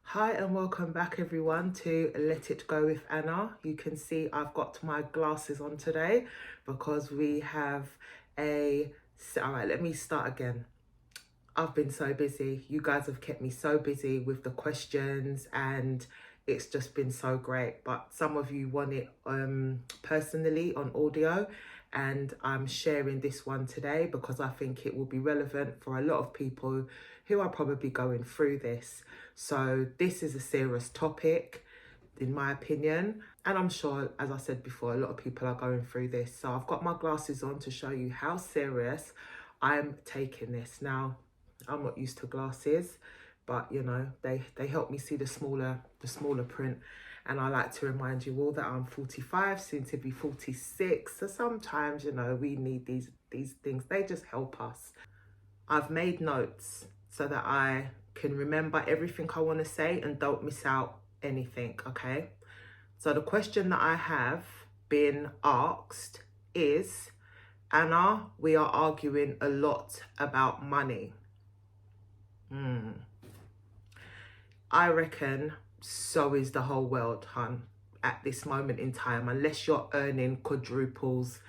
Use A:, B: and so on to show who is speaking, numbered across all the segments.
A: Hi and welcome back everyone to Let It Go with Anna. You can see I've got my glasses on today because we have all right, let me start again. I've been so busy. You guys have kept me so busy with the questions and it's just been so great. But some of you want it personally on audio, and I'm sharing this one today because I think it will be relevant for a lot of people who are probably going through this. So this is a serious topic in my opinion, and I'm sure, as I said before, a lot of people are going through this. So I've got my glasses on to show you how serious I'm taking this. Now, I'm not used to glasses, but you know, they help me see the smaller print. And I like to remind you all that I'm 45, soon to be 46. So sometimes, you know, we need these things. They just help us. I've made notes so that I can remember everything I want to say and don't miss out anything, okay? So the question that I have been asked is, Anna, we are arguing a lot about money. I reckon so is the whole world, hun, at this moment in time. Unless you're earning quadruples,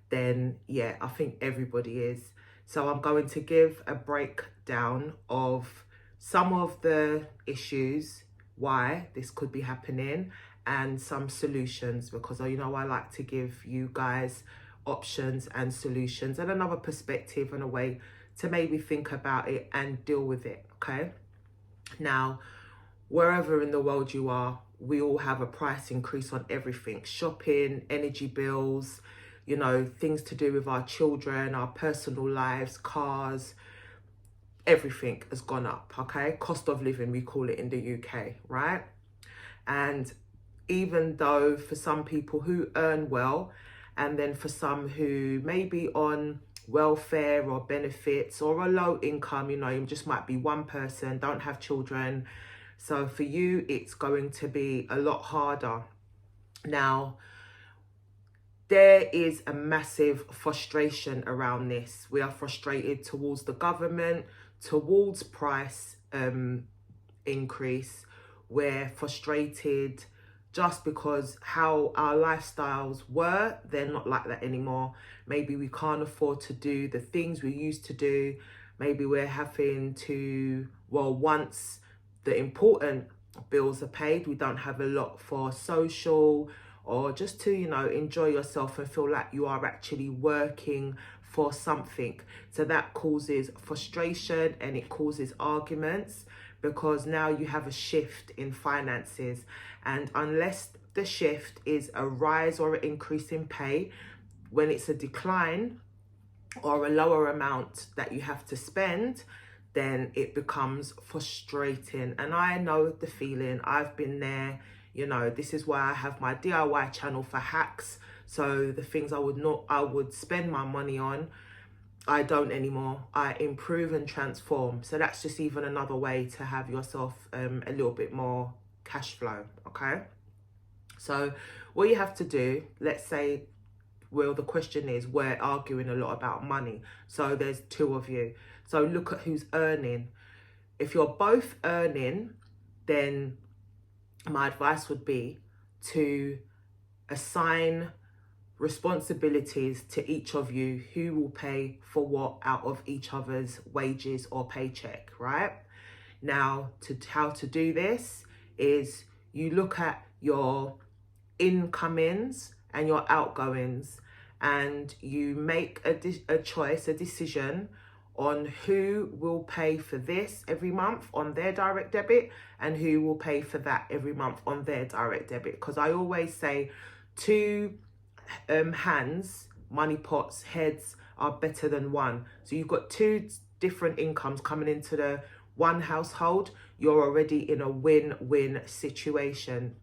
A: then yeah, I think everybody is. So I'm going to give a breakdown of some of the issues, why this could be happening, and some solutions, because you know I like to give you guys options and solutions and another perspective and a way to maybe think about it and deal with it, okay? Now, wherever in the world you are, we all have a price increase on everything: shopping, energy bills, you know, things to do with our children, our personal lives, cars. Everything has gone up, okay? Cost of living, we call it in the UK, right? And even though for some people who earn well, and then for some who may be on welfare or benefits or a low income, you know, you just might be one person, don't have children. So for you, it's going to be a lot harder. Now, there is a massive frustration around this. We are frustrated towards the government, towards price increase. We're frustrated just because how our lifestyles were, they're not like that anymore. Maybe we can't afford to do the things we used to do. Maybe we're having to, well, once the important bills are paid, we don't have a lot for social or just to, you know, enjoy yourself and feel like you are actually working for something. So that causes frustration and it causes arguments, because now you have a shift in finances, and unless the shift is a rise or an increase in pay, when it's a decline or a lower amount that you have to spend, then it becomes frustrating. And I know the feeling. I've been there. You know, this is why I have my DIY channel for hacks. So the things I would spend my money on, I don't anymore. I improve and transform. So that's just even another way to have yourself a little bit more cash flow, okay? So what you have to do, let's say, well, the question is, we're arguing a lot about money. So there's two of you. So look at who's earning. If you're both earning, then my advice would be to assign responsibilities to each of you, who will pay for what out of each other's wages or paycheck, right? Now, how to do this is you look at your incomings and your outgoings, and you make a choice, a decision on who will pay for this every month on their direct debit and who will pay for that every month on their direct debit. Because I always say two hands, money pots, heads are better than one. So you've got two different incomes coming into the one household, you're already in a win-win situation.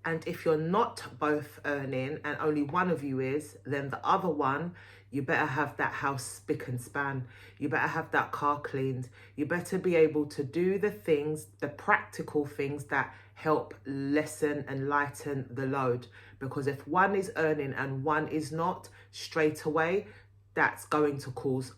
A: And if you're not both earning and only one of you is, then the other one, you better have that house spick and span. You better have that car cleaned. You better be able to do the things, the practical things that help lessen and lighten the load. Because if one is earning and one is not, straight away, that's going to cause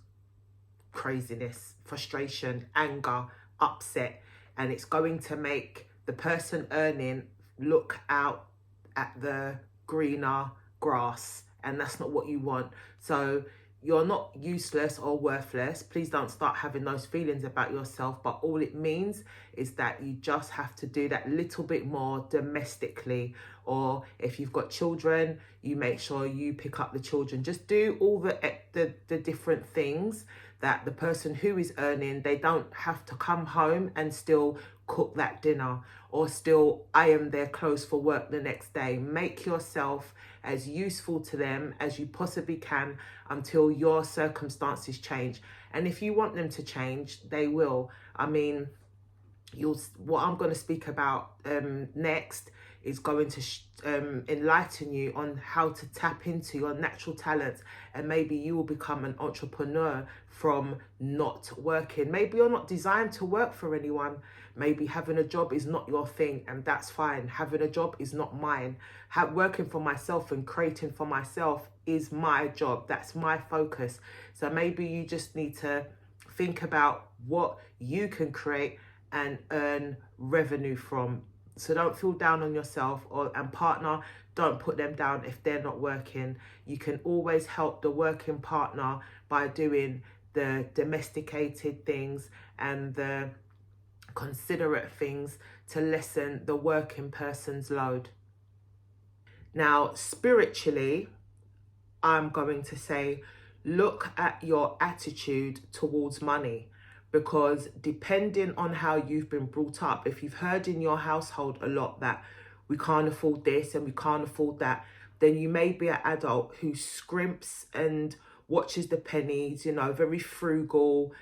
A: craziness, frustration, anger, upset. and it's going to make the person earning look out at the greener grass, and that's not what you want. So you're not useless or worthless. Please don't start having those feelings about yourself, but all it means is that you just have to do that little bit more domestically. Or if you've got children, you make sure you pick up the children. Just do all the different things that the person who is earning, they don't have to come home and still cook that dinner or still iron their clothes for work the next day. Make yourself as useful to them as you possibly can until your circumstances change. And if you want them to change, they will. I mean, what I'm going to speak about next is going to enlighten you on how to tap into your natural talents, and maybe you will become an entrepreneur from not working. Maybe you're not designed to work for anyone. Maybe having a job is not your thing, and that's fine. Having a job is not mine. Working for myself and creating for myself is my job. That's my focus. So maybe you just need to think about what you can create and earn revenue from. So don't feel down on yourself, and partner, don't put them down if they're not working. You can always help the working partner by doing the domesticated things and the considerate things to lessen the working person's load. Now, spiritually, I'm going to say, look at your attitude towards money. Because depending on how you've been brought up, if you've heard in your household a lot that we can't afford this and we can't afford that, then you may be an adult who scrimps and watches the pennies, very frugal,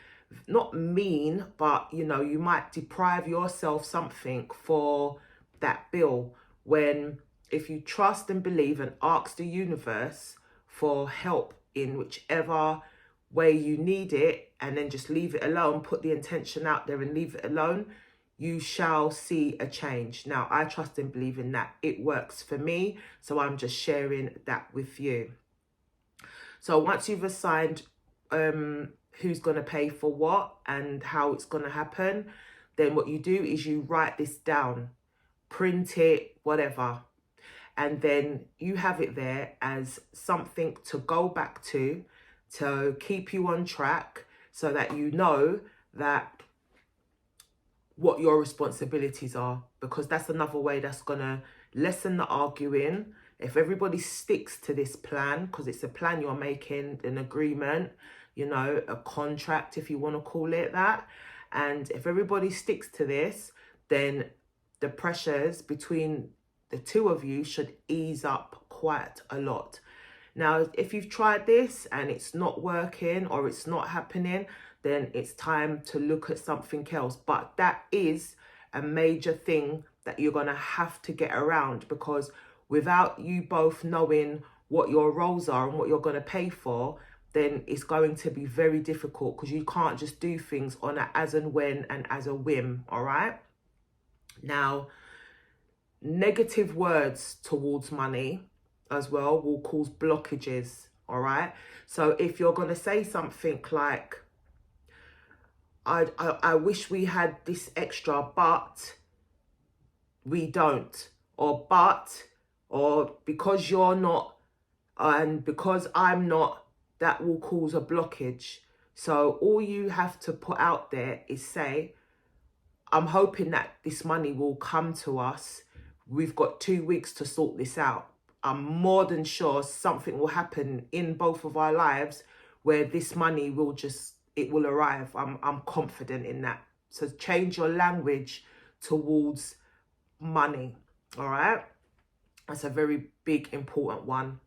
A: not mean, but, you might deprive yourself something for that bill. When if you trust and believe and ask the universe for help in whichever way you need it, and then just leave it alone, put the intention out there and leave it alone, you shall see a change. Now, I trust and believe in that. It works for me, so I'm just sharing that with you. So once you've assigned who's going to pay for what and how it's going to happen, then what you do is you write this down, print it, whatever, and then you have it there as something to go back to keep you on track, so that you know that what your responsibilities are, because that's another way that's going to lessen the arguing. If everybody sticks to this plan, because it's a plan you're making, an agreement, a contract, if you want to call it that, and if everybody sticks to this, then the pressures between the two of you should ease up quite a lot. Now, if you've tried this and it's not working or it's not happening, then it's time to look at something else. But that is a major thing that you're going to have to get around, because without you both knowing what your roles are and what you're going to pay for, then it's going to be very difficult, because you can't just do things on an as and when and as a whim, all right? Now, negative words towards money as well will cause blockages, all right? So if you're going to say something like, I wish we had this extra, but we don't, or because you're not and because I'm not, that will cause a blockage. So all you have to put out there is say, I'm hoping that this money will come to us. We've got 2 weeks to sort this out. I'm more than sure something will happen in both of our lives where this money will arrive. I'm confident in that. So change your language towards money, all right? That's a very big, important one.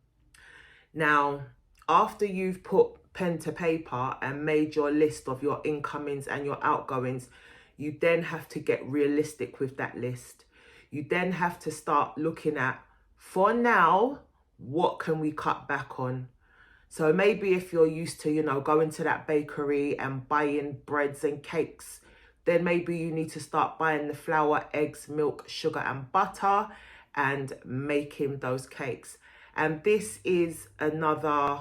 A: Now, after you've put pen to paper and made your list of your incomings and your outgoings, you then have to get realistic with that list. You then have to start looking at, for now, what can we cut back on? So maybe if you're used to, going to that bakery and buying breads and cakes, then maybe you need to start buying the flour, eggs, milk, sugar and butter and making those cakes. And this is another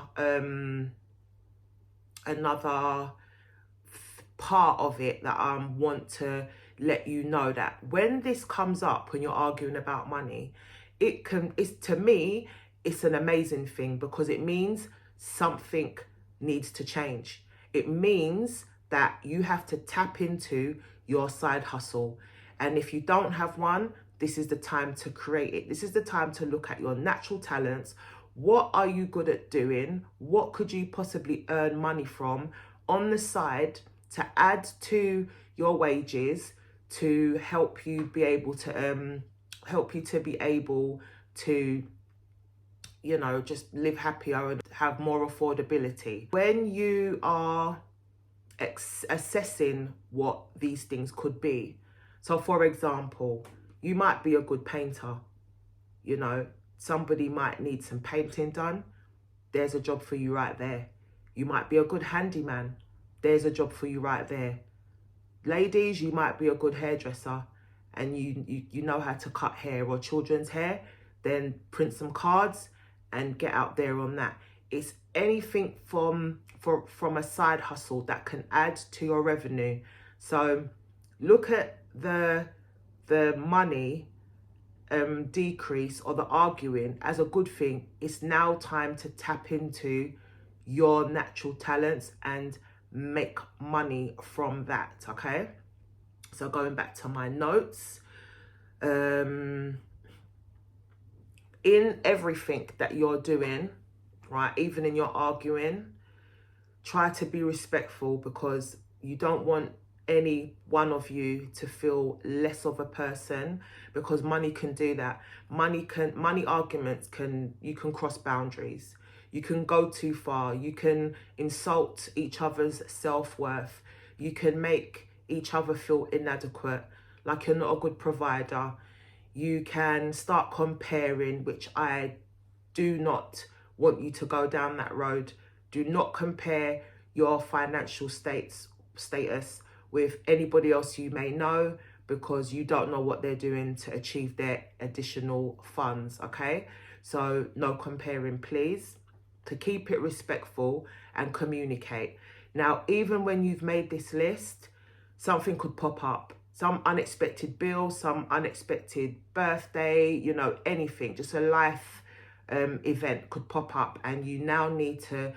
A: part of it that I want to let you know that when this comes up, when you're arguing about money, it's, to me, it's an amazing thing, because it means something needs to change. It means that you have to tap into your side hustle. And if you don't have one, this is the time to create it. This is the time to look at your natural talents. What are you good at doing? What could you possibly earn money from on the side to add to your wages, to help you be able to just live happier and have more affordability. When you are assessing what these things could be, so for example, you might be a good painter, somebody might need some painting done. There's a job for you right there. You might be a good handyman. There's a job for you right there. Ladies, you might be a good hairdresser and you know how to cut hair or children's hair. Then print some cards and get out there on that. It's anything from a side hustle that can add to your revenue. So look at the money decrease or the arguing as a good thing. It's now time to tap into your natural talents and make money from that. Okay, so going back to my notes, in everything that you're doing, right, even in your arguing, try to be respectful, because you don't want any one of you to feel less of a person, because money can do that. Money arguments you can cross boundaries. You can go too far. You can insult each other's self-worth. You can make each other feel inadequate, like you're not a good provider. You can start comparing, which I do not want you to go down that road. Do not compare your financial status with anybody else you may know, because you don't know what they're doing to achieve their additional funds, okay? So no comparing, please. To keep it respectful and communicate. Now, even when you've made this list, something could pop up. Some unexpected bill, some unexpected birthday, anything. Just a life event could pop up, and you now need to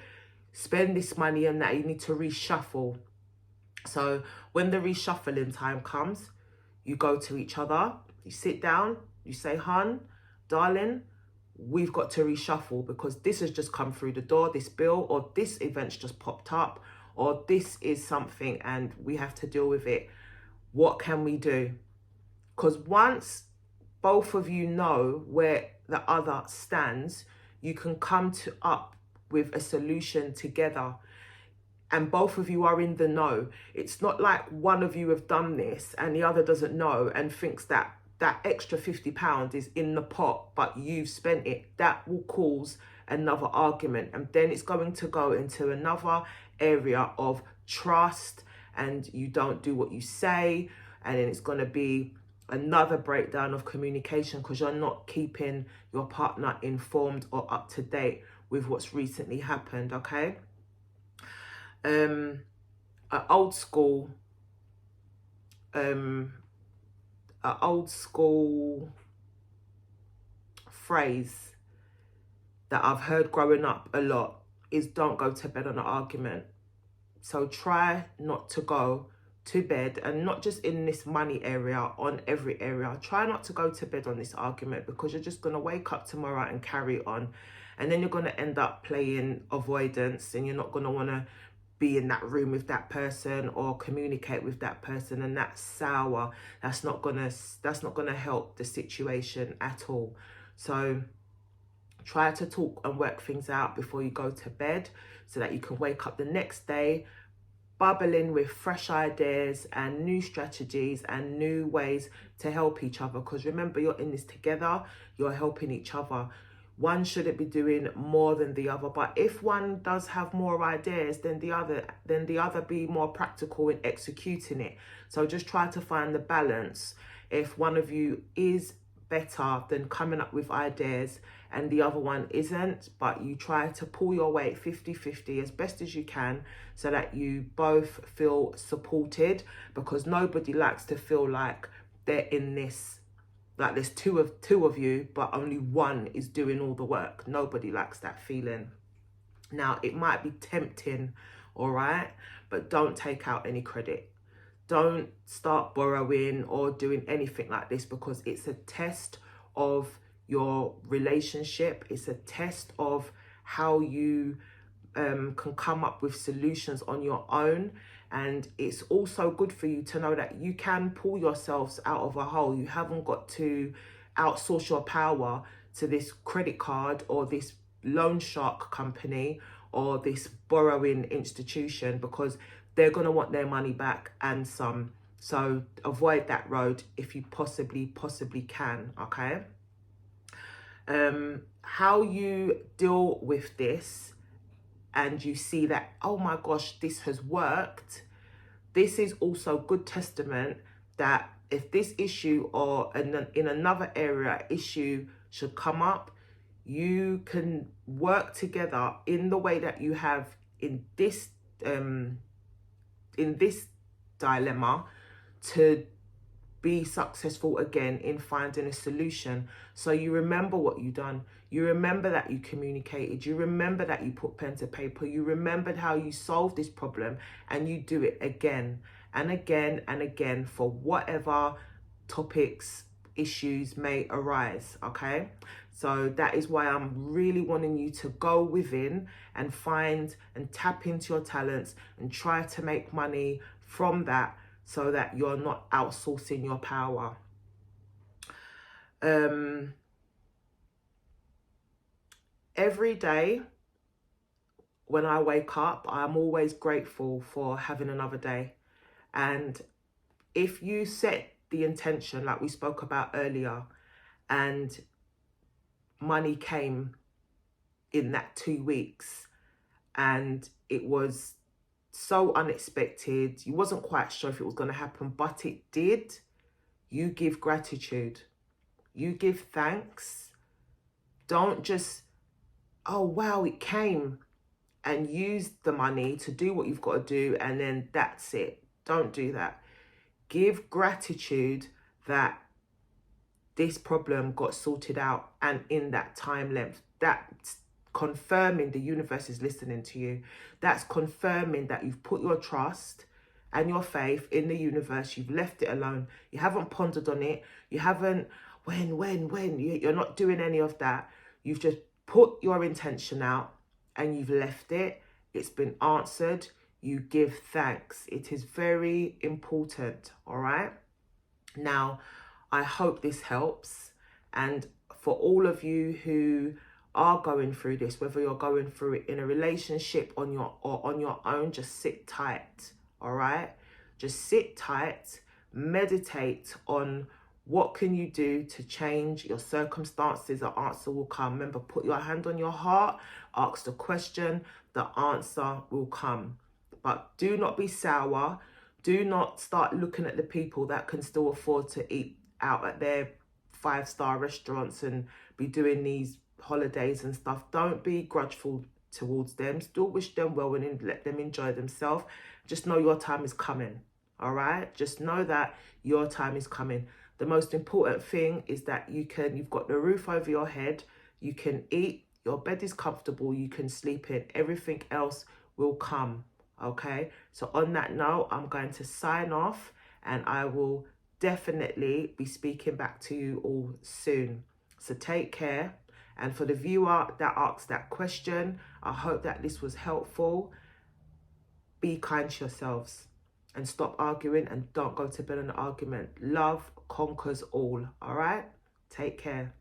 A: spend this money on that. You need to reshuffle. So when the reshuffling time comes, you go to each other, you sit down, you say, "Hun, darling, we've got to reshuffle, because this has just come through the door, this bill, or this event's just popped up, or this is something and we have to deal with it. What can we do?" Because once both of you know where the other stands, you can come up with a solution together, and both of you are in the know. It's not like one of you have done this and the other doesn't know and thinks that extra £50 is in the pot, but you've spent it. That will cause another argument, and then it's going to go into another area of trust, and you don't do what you say, and then it's going to be another breakdown of communication, because you're not keeping your partner informed or up to date with what's recently happened. Okay, an old school phrase that I've heard growing up a lot is, don't go to bed on an argument. So try not to go to bed, and not just in this money area, on every area. Try not to go to bed on this argument, because you're just going to wake up tomorrow and carry on, and then you're going to end up playing avoidance, and you're not going to want to be in that room with that person or communicate with that person, and that's sour. That's not gonna help the situation at all. So try to talk and work things out before you go to bed, so that you can wake up the next day bubbling with fresh ideas and new strategies and new ways to help each other. Because remember, you're in this together, you're helping each other. One shouldn't be doing more than the other, but if one does have more ideas than the other be more practical in executing it. So just try to find the balance. If one of you is better than coming up with ideas and the other one isn't, but you try to pull your weight 50-50 as best as you can so that you both feel supported, because nobody likes to feel like they're in this, like there's two of you but only one is doing all the work. Nobody likes that feeling. Now, it might be tempting, all right, but don't take out any credit. Don't start borrowing or doing anything like this, because it's a test of your relationship. It's a test of how you can come up with solutions on your own. And it's also good for you to know that you can pull yourselves out of a hole. You haven't got to outsource your power to this credit card or this loan shark company or this borrowing institution, because they're going to want their money back and some. So avoid that road if you possibly can, okay? How you deal with this and you see that, oh my gosh, this has worked, this is also good testament that if this issue or in another area issue should come up, you can work together in the way that you have in this dilemma to be successful again in finding a solution. So you remember what you done. You remember that you communicated. You remember that you put pen to paper. You remembered how you solved this problem, and you do it again and again and again for whatever topics, issues may arise, okay? So that is why I'm really wanting you to go within and find and tap into your talents and try to make money from that, so that you're not outsourcing your power. Every day when I wake up, I'm always grateful for having another day. And if you set the intention, like we spoke about earlier, and money came in that 2 weeks and it was so unexpected, you wasn't quite sure if it was going to happen, but it did, you give gratitude, you give thanks. Don't just, oh wow, it came, and use the money to do what you've got to do and then that's it. Don't do that. Give gratitude that this problem got sorted out and in that time length. That's confirming the universe is listening to you. That's confirming that you've put your trust and your faith in the universe. You've left it alone. You haven't pondered on it. You haven't, when. You're not doing any of that. You've just put your intention out and you've left it. It's been answered. You give thanks. It is very important, all right? Now, I hope this helps. And for all of you who are going through this, whether you're going through it in a relationship on your own, just sit tight, all right? Just sit tight, meditate on what can you do to change your circumstances. The answer will come. Remember, put your hand on your heart, ask the question, the answer will come. But do not be sour. Do not start looking at the people that can still afford to eat out at their 5-star restaurants and be doing these holidays and stuff. Don't be grudgeful towards them. Still wish them well and let them enjoy themselves. Just know your time is coming, all right? Just know that your time is coming. The most important thing is that you've got the roof over your head, you can eat, your bed is comfortable, you can sleep in. Everything else will come, okay? So on that note, I'm going to sign off and I will definitely be speaking back to you all soon. So take care. And for the viewer that asked that question, I hope that this was helpful. Be kind to yourselves and stop arguing, and don't go to bed on an argument. Love conquers all, all right? Take care.